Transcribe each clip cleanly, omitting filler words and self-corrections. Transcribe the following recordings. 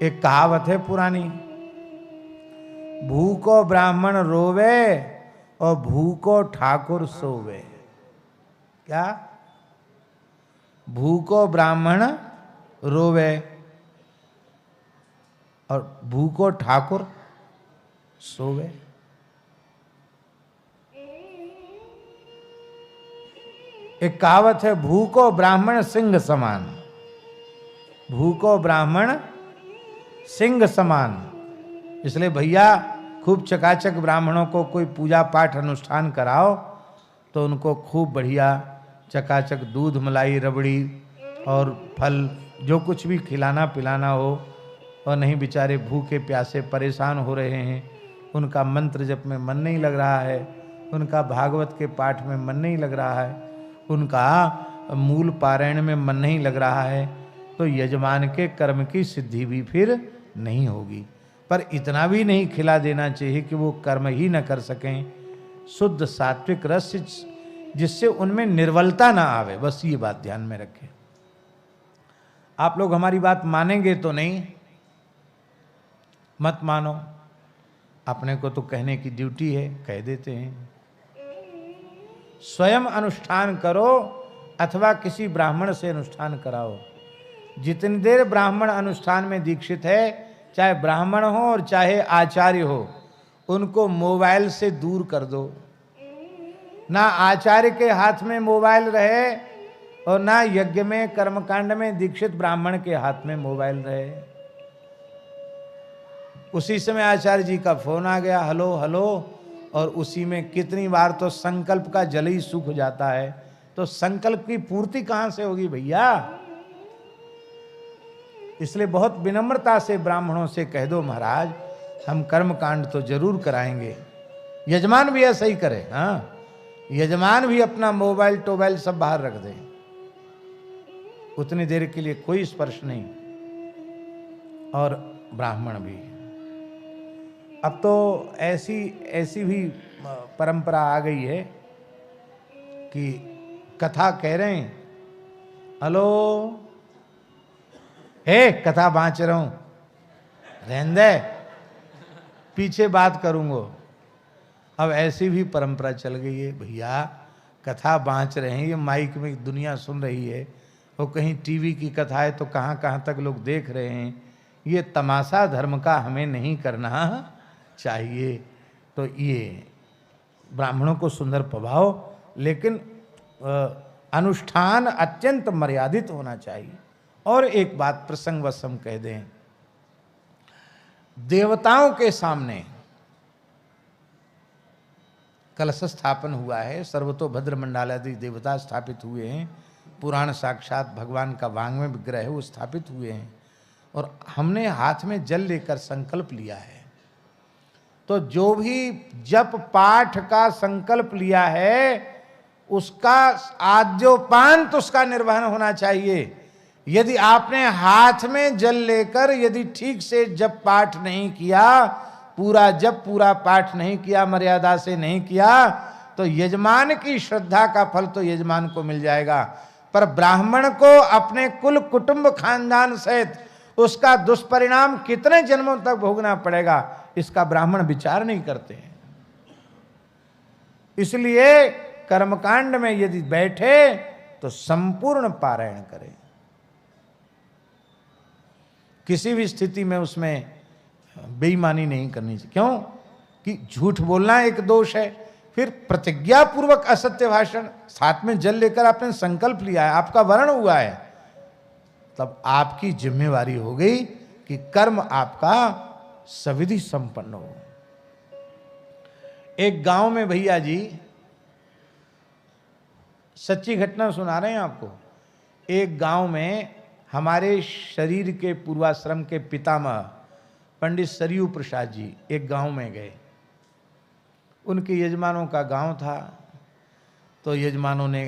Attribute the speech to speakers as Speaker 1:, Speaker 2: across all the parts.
Speaker 1: एक कहावत है पुरानी, भूको ब्राह्मण रोवे और भूको ठाकुर सोवे। क्या? भूको ब्राह्मण रोवे और भूको ठाकुर सोवे। एक कहावत है, भूको ब्राह्मण सिंह समान। भूको ब्राह्मण सिंह समान। इसलिए भैया खूब चकाचक ब्राह्मणों को कोई पूजा पाठ अनुष्ठान कराओ तो उनको खूब बढ़िया चकाचक दूध मलाई रबड़ी और फल जो कुछ भी खिलाना पिलाना हो। और नहीं बेचारे भूखे प्यासे परेशान हो रहे हैं, उनका मंत्र जप में मन नहीं लग रहा है, उनका भागवत के पाठ में मन नहीं लग रहा है, उनका मूल पारायण में मन नहीं लग रहा है, तो यजमान के कर्म की सिद्धि भी फिर नहीं होगी। पर इतना भी नहीं खिला देना चाहिए कि वो कर्म ही न कर सकें, शुद्ध सात्विक रस जिससे उनमें निर्बलता ना आवे, बस ये बात ध्यान में रखें। आप लोग हमारी बात मानेंगे तो नहीं, मत मानो, अपने को तो कहने की ड्यूटी है, कह देते हैं। स्वयं अनुष्ठान करो अथवा किसी ब्राह्मण से अनुष्ठान कराओ। जितनी देर ब्राह्मण अनुष्ठान में दीक्षित है, चाहे ब्राह्मण हो और चाहे आचार्य हो, उनको मोबाइल से दूर कर दो। ना आचार्य के हाथ में मोबाइल रहे और ना यज्ञ में कर्मकांड में दीक्षित ब्राह्मण के हाथ में मोबाइल रहे। उसी समय आचार्य जी का फोन आ गया, हेलो हेलो, और उसी में कितनी बार तो संकल्प का जल ही सूख जाता है। तो संकल्प की पूर्ति कहां से होगी भैया? इसलिए बहुत विनम्रता से ब्राह्मणों से कह दो, महाराज हम कर्म कांड तो जरूर कराएंगे। यजमान भी ऐसा ही करे। हाँ, यजमान भी अपना मोबाइल टोबाइल सब बाहर रख दे, उतनी देर के लिए कोई स्पर्श नहीं, और ब्राह्मण भी। अब तो ऐसी भी परंपरा आ गई है कि कथा कह रहे हैं, हेलो हे कथा बाँच रहा हूं, रहने दे, पीछे बात करूंगा। अब ऐसी भी परंपरा चल गई है, भैया कथा बाँच रहे हैं, ये माइक में दुनिया सुन रही है, वो कहीं टीवी की कथा है तो कहाँ कहाँ तक लोग देख रहे हैं। ये तमाशा धर्म का हमें नहीं करना चाहिए। तो ये ब्राह्मणों को सुंदर प्रभाव, लेकिन अनुष्ठान अत्यंत मर्यादित होना चाहिए। और एक बात प्रसंगवश हम कह दें, देवताओं के सामने कलश स्थापन हुआ है, सर्वतोभद्र मंडालादि देवता स्थापित हुए हैं, पुराण साक्षात भगवान का वांग्मय विग्रह है वो स्थापित हुए हैं, और हमने हाथ में जल लेकर संकल्प लिया है। तो जो भी जप पाठ का संकल्प लिया है उसका आद्योपांत उसका निर्वहन होना चाहिए। यदि आपने हाथ में जल लेकर यदि ठीक से जप पाठ नहीं किया, पूरा जप पूरा पाठ नहीं किया, मर्यादा से नहीं किया, तो यजमान की श्रद्धा का फल तो यजमान को मिल जाएगा, पर ब्राह्मण को अपने कुल कुटुंब खानदान सहित उसका दुष्परिणाम कितने जन्मों तक भोगना पड़ेगा, इसका ब्राह्मण विचार नहीं करते हैं। इसलिए कर्मकांड में यदि बैठे तो संपूर्ण पारायण करें, किसी भी स्थिति में उसमें बेईमानी नहीं करनी चाहिए। क्यों कि झूठ बोलना एक दोष है, फिर प्रतिज्ञा पूर्वक असत्य भाषण, साथ में जल लेकर आपने संकल्प लिया है, आपका वर्ण हुआ है, तब आपकी जिम्मेवारी हो गई कि कर्म आपका सविधि संपन्न हो। एक गांव में भैया जी, सच्ची घटना सुना रहे हैं आपको, एक गांव में हमारे शरीर के पूर्वाश्रम के पितामह पंडित सरयू प्रसाद जी एक गांव में गए। उनके यजमानों का गांव था, तो यजमानों ने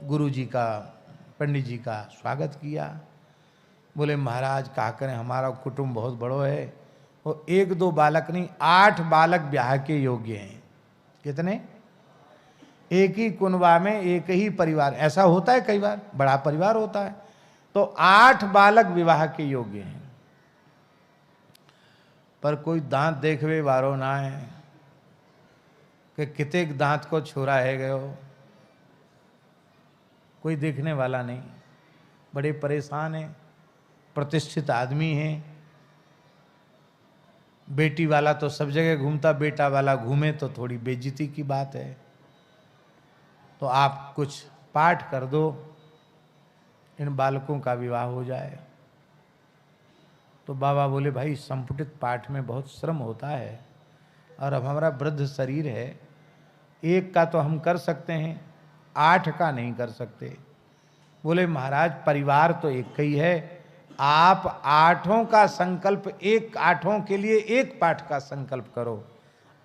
Speaker 1: गुरु जी का, पंडित जी का स्वागत किया। बोले महाराज क्या करें, हमारा कुटुंब बहुत बड़ो है, और एक दो बालक नहीं 8 बालक ब्याह के योग्य हैं। कितने? एक ही कुनबा में एक ही परिवार, ऐसा होता है कई बार, बड़ा परिवार होता है, तो 8 बालक विवाह के योग्य हैं। पर कोई दांत देखवे वारो ना है कि कितेक दांत को छोरा है गयो, कोई देखने वाला नहीं। बड़े परेशान हैं, प्रतिष्ठित आदमी हैं, बेटी वाला तो सब जगह घूमता, बेटा वाला घूमे तो थोड़ी बेइज्जती की बात है। तो आप कुछ पाठ कर दो, इन बालकों का विवाह हो जाए। तो बाबा बोले भाई संपुटित पाठ में बहुत श्रम होता है और अब हमारा वृद्ध शरीर है, एक का तो हम कर सकते हैं, 8 का नहीं कर सकते। बोले महाराज परिवार तो एक ही है, आप 8 का संकल्प, 8 के लिए एक पाठ का संकल्प करो।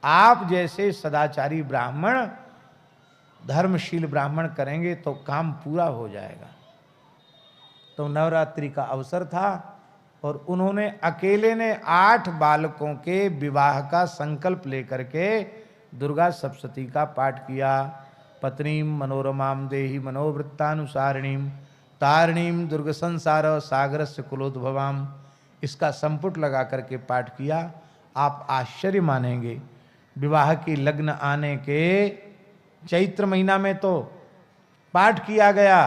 Speaker 1: आप जैसे सदाचारी ब्राह्मण, धर्मशील ब्राह्मण करेंगे तो काम पूरा हो जाएगा। तो नवरात्रि का अवसर था और उन्होंने अकेले ने 8 बालकों के विवाह का संकल्प लेकर के दुर्गा सप्तशती का पाठ किया। पत्नीम मनोरमाम देहि मनोवृत्तानुसारिणीम तारिणीम दुर्ग संसार सागरस्य कुलोद्भवाम, इसका संपुट लगा करके पाठ किया। आप आश्चर्य मानेंगे, विवाह की लग्न आने के चैत्र महीना में तो पाठ किया गया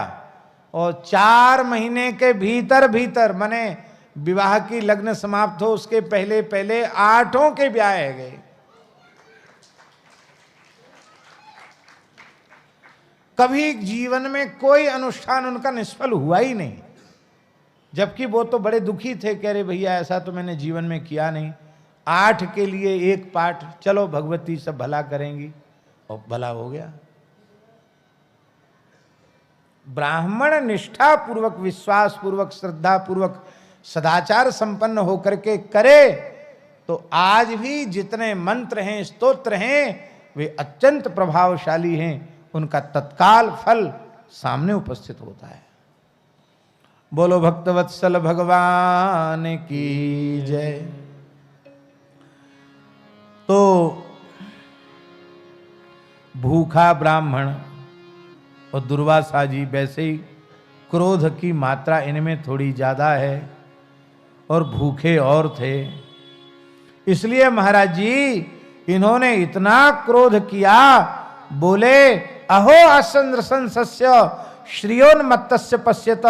Speaker 1: और 4 महीने के भीतर भीतर, माने विवाह की लग्न समाप्त हो उसके पहले पहले 8 के ब्याह गए। कभी जीवन में कोई अनुष्ठान उनका निष्फल हुआ ही नहीं, जबकि वो तो बड़े दुखी थे, कह रहे भैया ऐसा तो मैंने जीवन में किया नहीं। 8 के लिए एक पाठ, चलो भगवती सब भला करेंगी, और भला हो गया। ब्राह्मण निष्ठा पूर्वक, विश्वास पूर्वक, श्रद्धा पूर्वक, सदाचार संपन्न होकर के करे तो आज भी जितने मंत्र हैं, स्तोत्र हैं, वे अत्यंत प्रभावशाली हैं, उनका तत्काल फल सामने उपस्थित होता है। बोलो भक्तवत्सल भगवान की जय। तो भूखा ब्राह्मण और दुर्वासा जी वैसे ही, क्रोध की मात्रा इनमें थोड़ी ज्यादा है और भूखे और थे, इसलिए महाराज जी इन्होंने इतना क्रोध किया, बोले अहो असंद्र संसस्य श्रियोन्मत्तस्य पश्यत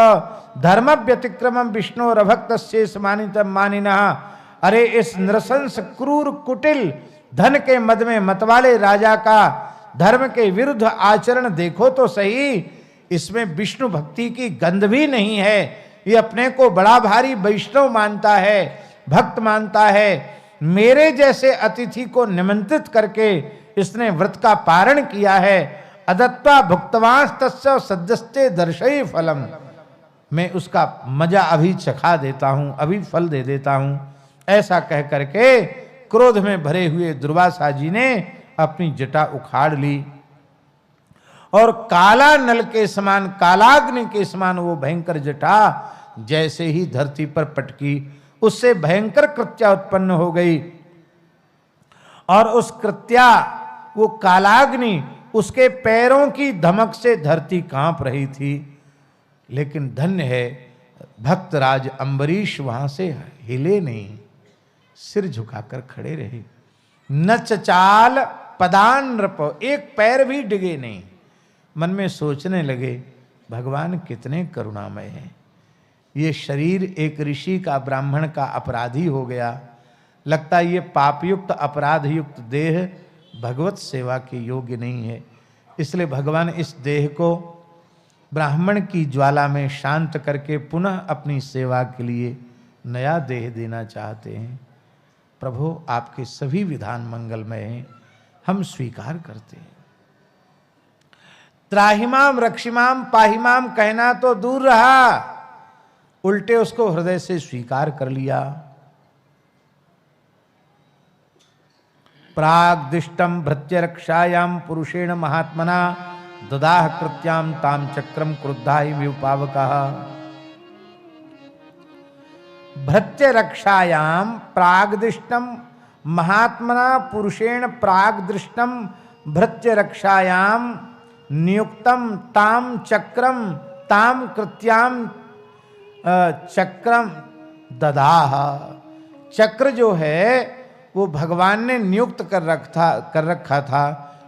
Speaker 1: धर्म व्यतिक्रमम विष्णु रभक्तस्य समानितम मानिनः। अरे इस नृशंस क्रूर कुटिल धन के मद में मतवाले राजा का धर्म के विरुद्ध आचरण देखो तो सही, इसमें विष्णु भक्ति की गंध भी नहीं है। ये अपने को बड़ा भारी वैष्णव मानता है, भक्त मानता है। मेरे जैसे अतिथि को निमंत्रित करके इसने व्रत का पारण किया है। अदत्वा भुक्तवांस तस्य सद्यस्ते दर्शय फलम, मैं उसका मजा अभी चखा देता हूं, अभी फल दे देता हूं। ऐसा कह करके क्रोध में भरे हुए दुर्वासा जी ने अपनी जटा उखाड़ ली और काला नल के समान, कालाग्नि के समान वो भयंकर जटा जैसे ही धरती पर पटकी, उससे भयंकर कृत्या उत्पन्न हो गई। और उस कृत्या, वो कालाग्नि, उसके पैरों की धमक से धरती कांप रही थी। लेकिन धन्य है भक्तराज अम्बरीश वहां से हिले नहीं, सिर झुकाकर खड़े रहे। न चचाल पदान नृप, एक पैर भी डिगे नहीं। मन में सोचने लगे भगवान कितने करुणामय हैं। ये शरीर एक ऋषि का, ब्राह्मण का अपराधी हो गया, लगता है ये पापयुक्त अपराध युक्त देह भगवत सेवा के योग्य नहीं है। इसलिए भगवान इस देह को ब्राह्मण की ज्वाला में शांत करके पुनः अपनी सेवा के लिए नया देह देना चाहते हैं। प्रभु आपके सभी विधान मंगलमय हैं, हम स्वीकार करते हैं। त्राहिमाम रक्षिमाम पाहिमाम कहना तो दूर रहा, उल्टे उसको हृदय से स्वीकार कर लिया। प्राग्दिष्टम भृत्य रक्षायाम पुरुषेण महात्मना ददाह कृत्याम ताम चक्रम क्रुद्धा ही विपावकः। भृत्य रक्षायाम प्राग्दिष्टम महात्मना पुरुषेण प्राग्दृष्टम भृत्य रक्षायाम नियुक्तम ताम चक्रम ताम कृत्याम चक्रम ददाह। चक्र जो है वो भगवान ने नियुक्त कर रखा था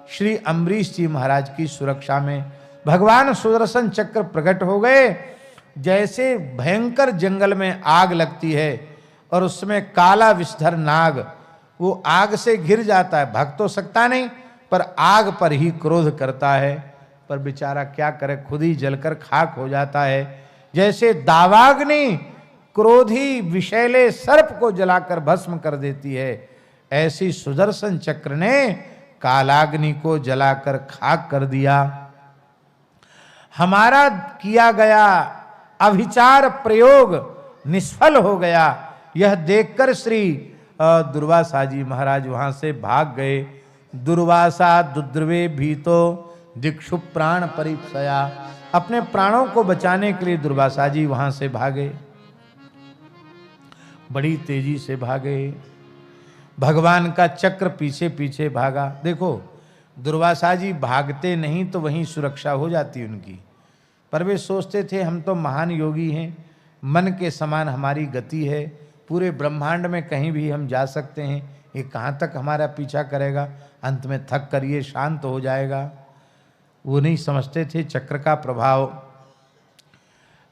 Speaker 1: श्री अम्बरीश जी महाराज की सुरक्षा में। भगवान सुदर्शन चक्र प्रकट हो गए। जैसे भयंकर जंगल में आग लगती है और उसमें काला विषधर नाग वो आग से घिर जाता है, भग तो सकता नहीं पर आग पर ही क्रोध करता है, पर बेचारा क्या करे, खुद ही जलकर खाक हो जाता है। जैसे दावाग्नि क्रोधी विषैले सर्प को जलाकर भस्म कर देती है, ऐसी सुदर्शन चक्र ने कालाग्नि को जलाकर खाक कर दिया। हमारा किया गया अभिचार प्रयोग निष्फल हो गया। यह देखकर श्री दुर्वासा जी महाराज वहां से भाग गए। दुर्वासा दुद्रवे भीतो दिक्षु प्राण परिप्सया, अपने प्राणों को बचाने के लिए दुर्वासा जी वहां से भागे, बड़ी तेजी से भागे। भगवान का चक्र पीछे पीछे भागा। देखो दुर्वासा जी भागते नहीं तो वहीं सुरक्षा हो जाती उनकी, पर वे सोचते थे हम तो महान योगी हैं, मन के समान हमारी गति है, पूरे ब्रह्मांड में कहीं भी हम जा सकते हैं, ये कहाँ तक हमारा पीछा करेगा, अंत में थक कर ये शांत हो जाएगा। वो नहीं समझते थे चक्र का प्रभाव।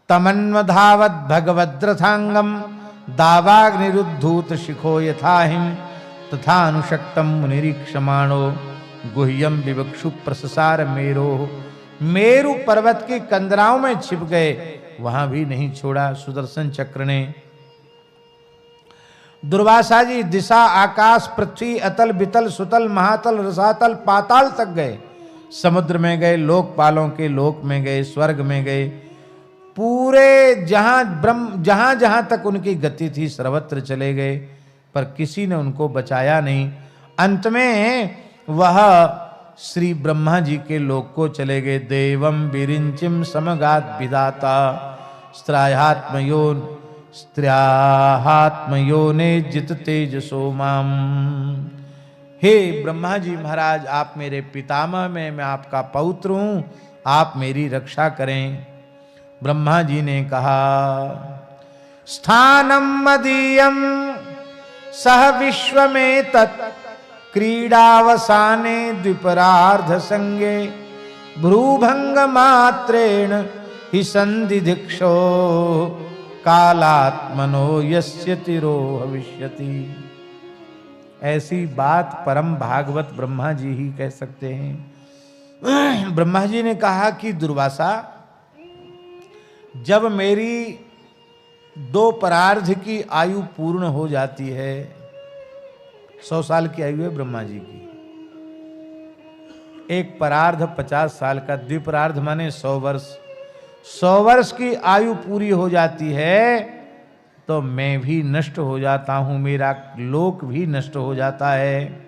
Speaker 1: तमन्वधावत भगवद्रथांगम दावाग्निरुद्धूत शिखो यथाहिम तथा अनुशक्तम मुनिरीक्षमाणो गुह्यम विवक्षु प्रससार मेरो। मेरु पर्वत की कंदराओं में छिप गए, वहां भी नहीं छोड़ा सुदर्शन चक्र ने। दुर्वासा जी दिशा आकाश पृथ्वी अतल बितल सुतल महातल रसातल पाताल तक गए, समुद्र में गए, लोकपालों के लोक में गए, स्वर्ग में गए, पूरे जहां जहां तक उनकी गति थी सर्वत्र चले गए, पर किसी ने उनको बचाया नहीं। अंत में वह श्री ब्रह्मा जी के लोक को चले गए। देवम विरिंचिम समगात विदाता स्त्र्याहात्मयो ने जित तेजसो माम। हे ब्रह्मा जी महाराज, आप मेरे पितामह में, मैं आपका पौत्र हूं, आप मेरी रक्षा करें। ब्रह्मा जी ने कहा स्थानम मदीयम सह विश्व में तत् क्रीडावसाने द्विपरार्ध संगे भ्रूभंग मात्रेण हि संदिधिक्षो कालात्मनो यस्य तिरो भविष्यति। ऐसी बात परम भागवत ब्रह्मा जी ही कह सकते हैं। ब्रह्मा जी ने कहा कि दुर्वासा, जब मेरी 2 परार्ध की आयु पूर्ण हो जाती है, 100 साल की आयु है ब्रह्मा जी की, एक परार्ध 50 साल का, द्विपरार्ध माने 100 वर्ष, 100 वर्ष की आयु पूरी हो जाती है तो मैं भी नष्ट हो जाता हूं, मेरा लोक भी नष्ट हो जाता है।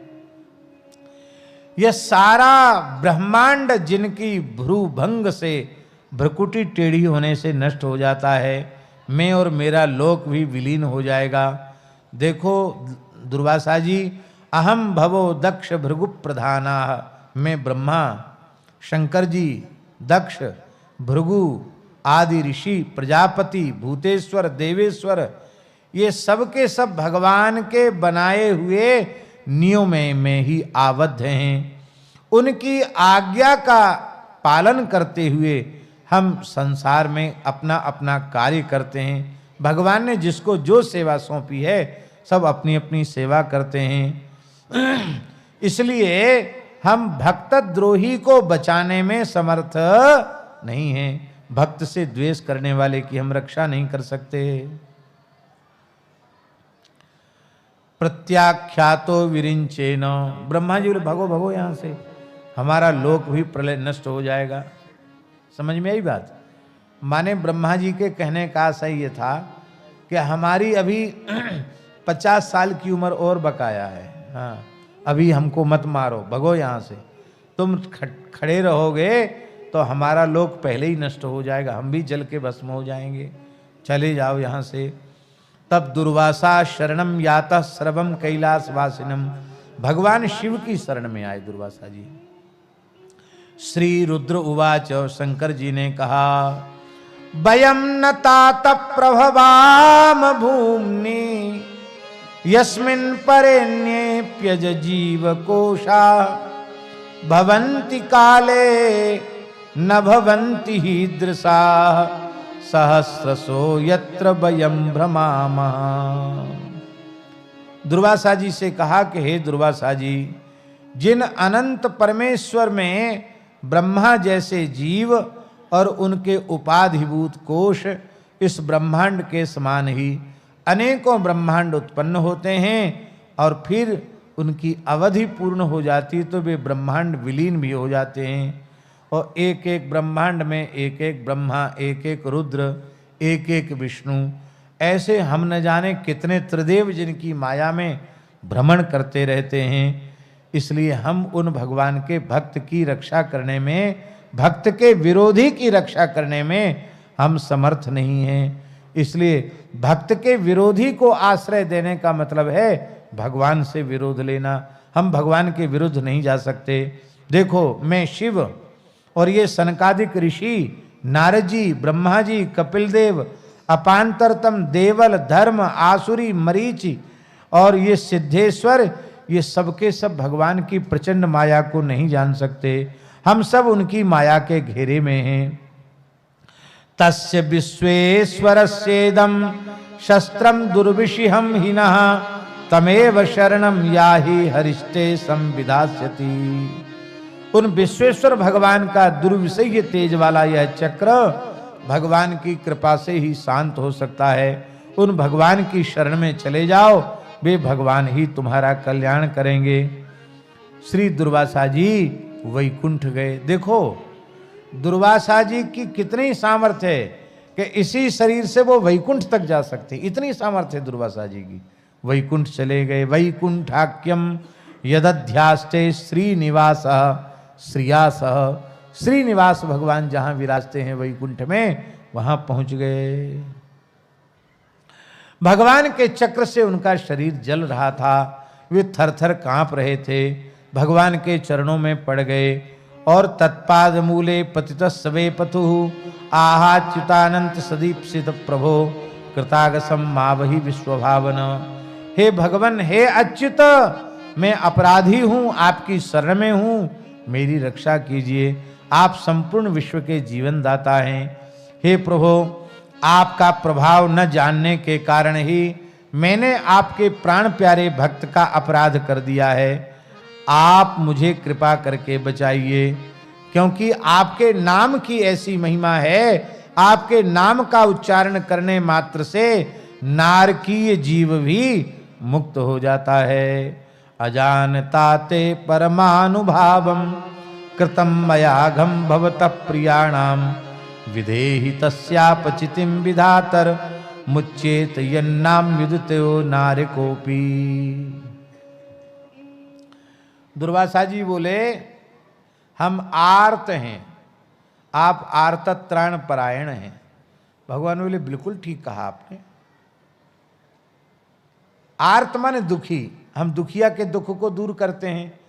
Speaker 1: यह सारा ब्रह्मांड जिनकी भ्रूभंग से, भ्रकुटी टेढ़ी होने से नष्ट हो जाता है, मैं और मेरा लोक भी विलीन हो जाएगा। देखो दुर्वासा जी, अहम भवो दक्ष भृगु प्रधाना, मैं ब्रह्मा, शंकर जी, दक्ष, भृगु आदि ऋषि, प्रजापति, भूतेश्वर, देवेश्वर, ये सब के सब भगवान के बनाए हुए नियमों में ही आबद्ध हैं। उनकी आज्ञा का पालन करते हुए हम संसार में अपना अपना कार्य करते हैं। भगवान ने जिसको जो सेवा सौंपी है सब अपनी अपनी सेवा करते हैं। इसलिए हम भक्त द्रोही को बचाने में समर्थ नहीं हैं। भक्त से द्वेष करने वाले की हम रक्षा नहीं कर सकते। प्रत्याख्यातो विरिंचेन, ब्रह्मा जी बोले भगो भगो यहां से, हमारा लोक भी प्रलय नष्ट हो जाएगा। समझ में आई बात? माने ब्रह्मा जी के कहने का सही ये था कि हमारी अभी 50 साल की उम्र और बकाया है, हाँ, अभी हमको मत मारो, भगो यहाँ से, तुम खड़े रहोगे तो हमारा लोक पहले ही नष्ट हो जाएगा, हम भी जल के भस्म हो जाएंगे, चले जाओ यहाँ से। तब दुर्वासा शरणम यातः सर्वम कैलासवासिनम, भगवान शिव की शरण में आए दुर्वासा जी। श्री रुद्र उवाच, शंकर जी ने कहा वयम न तात प्रभवाम भूमि यस्मिन् परेण्येप्यज जीवकोशा भवन्ति काले न भवन्ति हीदृशा सहस्रशो यत्र वयं भ्रमामः। दुर्वासा जी से कहा कि हे दुर्वासा जी, जिन अनंत परमेश्वर में ब्रह्मा जैसे जीव और उनके उपाधिभूत कोश इस ब्रह्मांड के समान ही अनेकों ब्रह्मांड उत्पन्न होते हैं और फिर उनकी अवधि पूर्ण हो जाती तो वे ब्रह्मांड विलीन भी हो जाते हैं और एक एक ब्रह्मांड में एक एक ब्रह्मा, एक एक रुद्र, एक एक विष्णु, ऐसे हम न जाने कितने त्रिदेव जिनकी माया में भ्रमण करते रहते हैं। इसलिए हम उन भगवान के भक्त की रक्षा करने में, भक्त के विरोधी की रक्षा करने में हम समर्थ नहीं हैं। इसलिए भक्त के विरोधी को आश्रय देने का मतलब है भगवान से विरोध लेना। हम भगवान के विरुद्ध नहीं जा सकते। देखो, मैं शिव और ये सनकादिक ऋषि, नारद जी, ब्रह्मा जी, कपिल देव, अपांतरतम, देवल, धर्म, आसुरी, मरीचि और ये सिद्धेश्वर, ये सबके सब भगवान की प्रचंड माया को नहीं जान सकते। हम सब उनकी माया के घेरे में हैं। तस्य विश्वेश्वरस्येदं शस्त्रम दुर्विषिहं हिनः तमेव शरणं याहि हरिष्टे संविधास्यति। उन विश्वेश्वर भगवान का दुर्विषय तेज वाला यह चक्र भगवान की कृपा से ही शांत हो सकता है। उन भगवान की शरण में चले जाओ, वे भगवान ही तुम्हारा कल्याण करेंगे। श्री दुर्वासा जी वैकुंठ गए। देखो दुर्वासा जी की कितनी सामर्थ्य है कि इसी शरीर से वो वैकुंठ तक जा सकते, इतनी सामर्थ्य है दुर्वासा जी की। वैकुंठ चले गए। वैकुंठाख्यम यदध्यास्ते श्रीनिवास श्रियास। श्रीनिवास भगवान जहां विराजते हैं वैकुंठ में, वहां पहुंच गए। भगवान के चक्र से उनका शरीर जल रहा था, वे थरथर कांप रहे थे। भगवान के चरणों में पड़ गए और तत्पाद मूले पतितस्वे पतुः आहाच्युतानंत सदीप्सित प्रभो कृतागसम मावहि विश्वभावन। हे भगवान, हे अच्युत, मैं अपराधी हूँ, आपकी शरण में हूँ, मेरी रक्षा कीजिए। आप संपूर्ण विश्व के जीवन दाता हैं। हे प्रभु, आपका प्रभाव न जानने के कारण ही मैंने आपके प्राण प्यारे भक्त का अपराध कर दिया है। आप मुझे कृपा करके बचाइए, क्योंकि आपके नाम की ऐसी महिमा है। आपके नाम का उच्चारण करने मात्र से नारकीय जीव भी मुक्त हो जाता है। अजानताते परमानुभावम कृतम मयाघम भवतः प्रियाणाम विधेहि तस्यापचितिम विधातर मुच्चेत यन्नाम युदतो नारकोपी। दुर्वासा जी बोले, हम आर्त हैं, आप आर्तत्राण परायण हैं। भगवान बोले, बिल्कुल ठीक कहा आपने। आर्त माने दुखी, हम दुखिया के दुख को दूर करते हैं,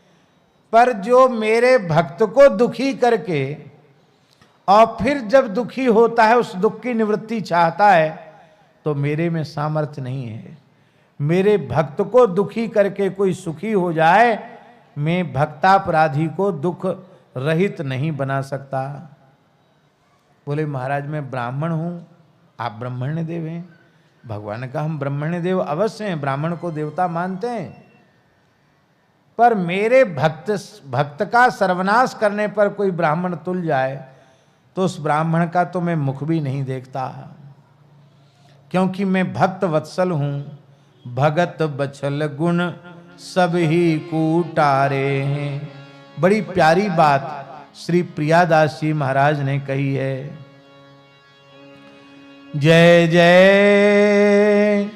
Speaker 1: पर जो मेरे भक्त को दुखी करके और फिर जब दुखी होता है उस दुख की निवृत्ति चाहता है, तो मेरे में सामर्थ्य नहीं है। मेरे भक्त को दुखी करके कोई सुखी हो जाए, मैं भक्तापराधी को दुख रहित नहीं बना सकता। बोले, महाराज मैं ब्राह्मण हूं, आप ब्रह्मण्य देव हैं। भगवान ने कहा, हम ब्रह्मण्य देव अवश्य हैं, ब्राह्मण को देवता मानते हैं, पर मेरे भक्त का सर्वनाश करने पर कोई ब्राह्मण तुल जाए तो उस ब्राह्मण का तो मैं मुख भी नहीं देखता, क्योंकि मैं भक्त वत्सल हूं। भगत बछल गुण सब ही कूटारे हैं। बड़ी प्यारी बात श्री प्रियादास जी महाराज ने कही है। जय जय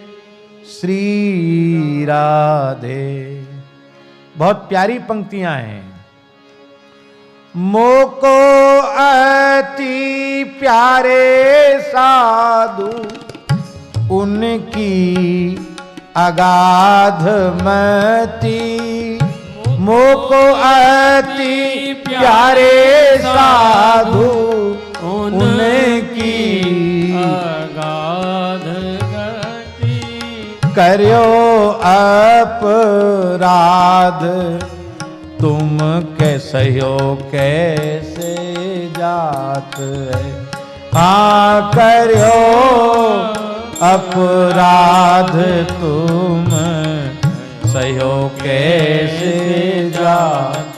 Speaker 1: श्री राधे। बहुत प्यारी पंक्तियां हैं। मोको अति प्यारे साधु उनकी अगाध मति। मोको अति प्यारे साधु उनकी
Speaker 2: अगाध गति।
Speaker 1: करियो अपराध तुम कैसयो कैसे जात है। हाँ करियो अपराध तुम सयो कैसे जात